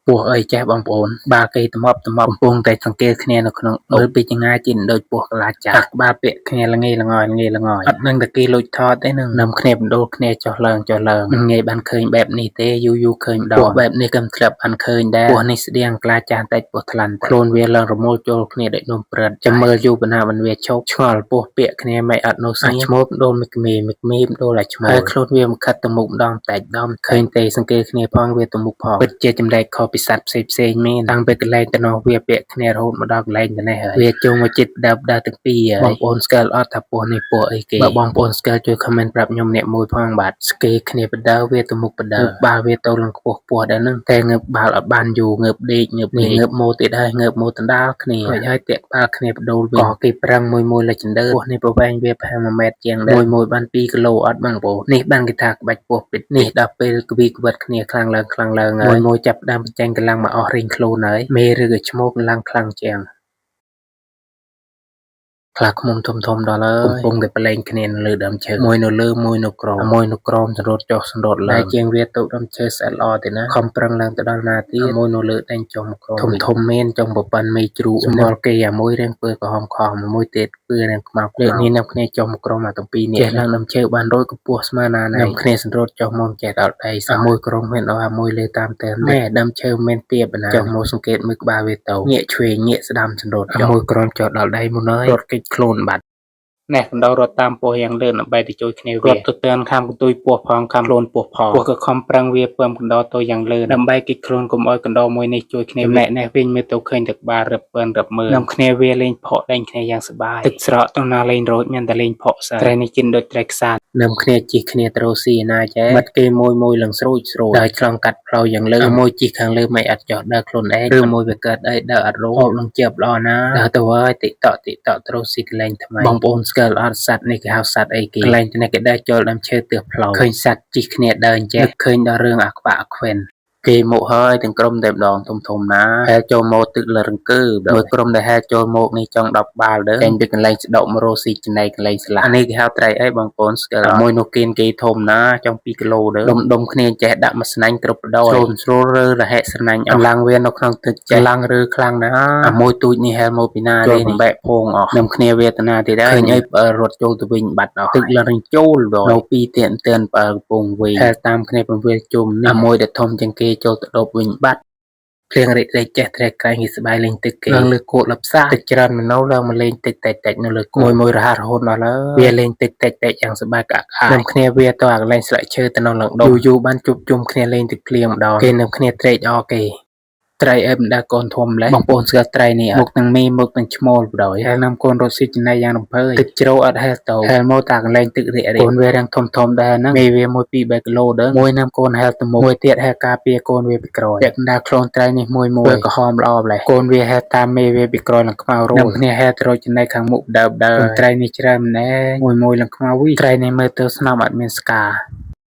ពួកអីចេះបងប្អូនបាល់គេទំប់កំពុងតែសង្កេតគ្នានៅក្នុងមើលពីចម្ងាយជិនដូចពស់កលាចាស់ក្បាលពាក់គ្នាល្ងីល្ងយអត់នឹងតែគេលួចថតទេនឹងនឹមគ្នាបណ្ដូលគ្នាចុះឡើងមិនងាយបានឃើញបែបនេះទេយូរឃើញម្ដងពួកបែបនេះកំធ្លាប់បានឃើញដែរពស់នេះស្តៀងក្លាចាស់តិចពស់ថ្លាន់ខ្លួនវាឡើងរមូលចូលគ្នាដូចនំព្រឹតចាំមើលយូរបណ្ណាបានវាឈប់ឆ្ងល់ពស់ពាក់គ្នាមិនអត់នោះស្ងៀមឈ្មោះដូលមិគមីដូលឲ្យឈ្មោះហើយខ្លួនវាមិនខិតទៅមុខម្ដងតែម្ដងឃើញទេសង្កេតគ្នាផងវាទៅមុខផងពិតជាចម្លែកខុសពីសត្វផ្សេងមានតាំងពីកន្លែងទៅនោះវាពាក់គ្នារហូតមកដល់កន្លែងទៅនេះហើយវាជុំមកចិត្តដើបទាំងពីរបងប្អូនស្គាល់អត់ថាពស់នេះពស់អីគេបើបងប្អូនស្គាល់ជួយ comment ប្រាប់ខ្ញុំអ្នកមួយផងបាទស្គេគ្នាបដើវាទៅមុខបដើបាល់វាទៅឡើងខ្ពស់ដែរហ្នឹងតែងើបបាល់អត់បានយូរងើបដេកងើបនេះងើបម៉ូទៀតហើយងើបម៉ូដណ្ដាលគ្នាហើយតាក់បាល់គ្នាបដូរវិញក៏គេប្រឹងមួយលេចចិនដឺពស់នេះប្រវែងវាប្រហែល1ម៉ែត្រជាងដែរមួយបាន2គីឡូអត់បងប្អូននេះបានគេថាក្បាច់ពស់ពិតនេះដល់ពេលក្វីក្វិតគ្នាខ្លាំងឡើងហើយមួយចាប់ដើមបញ្ចេញកម្លាំងមកអស់រៀងខ្លួនហើយមេឬក៏ឈ្មោះកម្លាំងខ្លាំងជាងខ្លាឃ្មុំធំដល់ហើយកំពុងតែប្រឡែងគ្នានៅលើដើមឈើមួយនៅលើមួយនៅក្រោមសន្លត់ចុះសន្លត់ឡើងជាងវាទៅដើមឈើស្អិតល្អទេណាខំប្រឹងឡើងទៅដល់ណាទៀតមួយនៅលើតែងចុះមកក្រោមធំមែនចង់ប្រប៉ាន់មេជ្រូកស្មល់គេអាមួយរៀងពើក្រហមខំមួយទៀតពើរៀងខ្មៅលេខនេះនៅគ្នាចុះមកក្រោមអាទាំងពីរនេះចេះឡើងដើមឈើបានរយកម្ពស់ស្មើណានៅគ្នាសន្លត់ចុះមកចេះដល់ដៃអាមួយក្រោមមានដល់អាមួយលើតាមតែណែដើមឈើមិនទៀបណាចុះមកសង្កេតមើលក្បាលវាទៅងាកឆ្វេងងាកស្ដាំសន្លត់អាមួយក្រោមចុះដល់ដៃមុនហើយរត់គេចខ្លួនបាត់ណែកណ្ដោរត់តាមពស់យ៉ាងលឿនដើម្បីទៅជួយគ្នាវារត់ទៅតាមខាំកន្ទុយពស់ផងខាំខ្លួនពស់ផងពស់ក៏ខំប្រឹងវាពើមកណ្ដោទៅយ៉ាងលឿនដើម្បីគេចខ្លួនកុំឲ្យកណ្ដោមួយនេះជួយគ្នាម្នាក់នេះវិញមើលទៅឃើញទឹកបារឹបពើនរឹបមើលនាំគ្នាវាលេងផក់លេងគ្នាយ៉ាងសប្បាយទឹកស្រកទៅណាលេងរោចមានតែលេងផក់សើត្រីនេះជិនដូចត្រីខ្សាតនាំគ្នាជិះគ្នាទៅរកស៊ីណាចេះមិត្តគេមួយឡើងស្រួចដើរឆ្លងកាត់ផ្លូវយ៉ាងលឿនមួយជិះខាងលើមិនអត់ចោះដើរខ្លួនឯងឬមួយវាកើតអីដើរអត់រោហូបនឹងជាប់ល្អណាដើរទៅហើយតិកតក់ទៅរកស៊ីកន្លែងថ្មីបងប្អូនស្គាល់អត់សត្វនេះគេហៅសត្វអីគេកន្លែងនេះគេដើរចូលដើមឈើទើបផ្លូវឃើញសត្វជិះគ្នាដើរអញ្ចេះឃើញដល់រឿងអាក្បាក់អាខ្វិនគេមកហើយទាំងក្រុមតែម្ដងធំណាហែចូលមកទឹកលរង្គើមួយក្រុមដែលហែចូលមកនេះចង់10បាល់ដែរចេញពីកន្លែងស្ដុកមករស់ស៊ីចំណៃកន្លែងស្លាអានេះគេហៅត្រីអីបងប្អូនស្គាល់មួយនោះគេធំណាចង់2គីឡូដែរដុំគ្នាចេះដាក់មួយស្នាញ់គ្រប់បដោស្រួលរើរហែស្នាញ់កម្លាំងវានៅក្នុងទឹកចេះឡើងរើខ្លាំងណាអាមួយទូចនេះហែមកពីណាទេនេះបែកភងអស់នឹមគ្នាវេទនាទៀតដែរឃើញអីរត់ចូលទៅវិញបាត់អស់ទឹកលរញចូលនៅពីទៀនបើកំពុងវិញហែតាមគ្នាពំវាលជុំនេះមួយដែលធំជាងគេចូលទៅដប់វិញបាត់ភ្លៀងរិចចេះត្រែកក្រែងគេស្បាយលេងទឹកគេឡើងលើគោកលផ្សារទឹកច្រើនមកនៅឡើងមកលេងទឹកតិចនៅលើគោមួយរហ័សរហូតដល់ហើយវាលេងទឹកតិចយ៉ាងសប្បាយកាក់នឹមគ្នាវាទៅអាកន្លែងស្លឹកឈើទៅនៅឡើងដុំយូរបានជួបជុំគ្នាលេងទឹកភ្លៀងម្ដងគេនឹមគ្នាត្រេកអរគេត្រីអេបមិនដែលកូនធំម្លេះបងប្អូនស្គាល់ត្រីនេះមុខទាំងមីមុខទាំងឈ្មោលបដ ாய் ហើយនាំកូនរត់ស៊ីចំណៃយ៉ាងរំភើយទឹកជ្រៅអត់ហែលទៅហែលមកតាកន្លែងទឹករាក់កូនវារាំងធំដែរហ្នឹងមេវា1 2 3គីឡូដែរមួយនាំកូនហែលទៅមុខមួយទៀតហែលការពារកូនវាពីក្រោយពាក់កណ្ដាលខ្លួនត្រីនេះមួយក្រហមល្អម្លេះកូនវាហែលតាមមេវាពីក្រោយនឹងខ្មៅរោនាំគ្នាហែលទៅរកចំណៃខាងមុខដើត្រីនេះច្រើនម្ណែមួយឡើងខ្មៅវិញត្រីនេះមើលទៅស្នំអត់មានស្កា